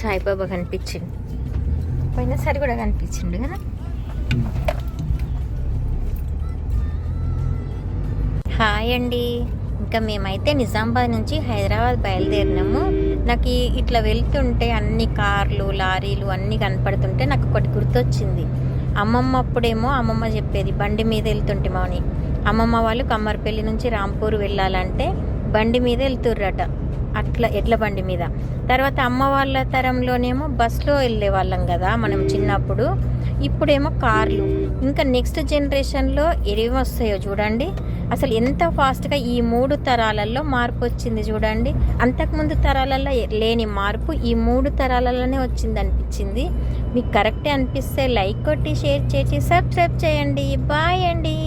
సాయిబాబా కనిపించింది, పోయినసారి కూడా కనిపించిండు కదా. హాయ్ అండి, ఇంకా మేమైతే నిజామాబాద్ నుంచి హైదరాబాద్ బయలుదేరినాము. నాకు ఇట్లా వెళ్తుంటే అన్ని కార్లు లారీలు అన్నీ కనపడుతుంటే నాకు ఒకటి గుర్తొచ్చింది. అమ్మమ్మ అప్పుడేమో అమ్మమ్మ చెప్పేది బండి మీద వెళ్తుంటేమో అని. అమ్మమ్మ వాళ్ళు కమ్మర్పల్లి నుంచి రాంపూర్ వెళ్ళాలంటే బండి మీద వెళ్తుర్రట, అట్లా ఎడ్ల బండి మీద. తర్వాత అమ్మ వాళ్ళ తరంలోనేమో బస్లో వెళ్ళే వాళ్ళం కదా మనం చిన్నప్పుడు, ఇప్పుడేమో కార్లు. ఇంకా నెక్స్ట్ జనరేషన్లో ఏమొస్తాయో చూడండి. అసలు ఎంత ఫాస్ట్గా ఈ 3 తరాలలో మార్పు వచ్చింది చూడండి. అంతకుముందు తరాలలో లేని మార్పు ఈ 3 తరాలలోనే వచ్చింది అనిపించింది. మీకు కరెక్టే అనిపిస్తే లైక్ కొట్టి షేర్ చేసి సబ్స్క్రైబ్ చేయండి. బాయ్ అండి.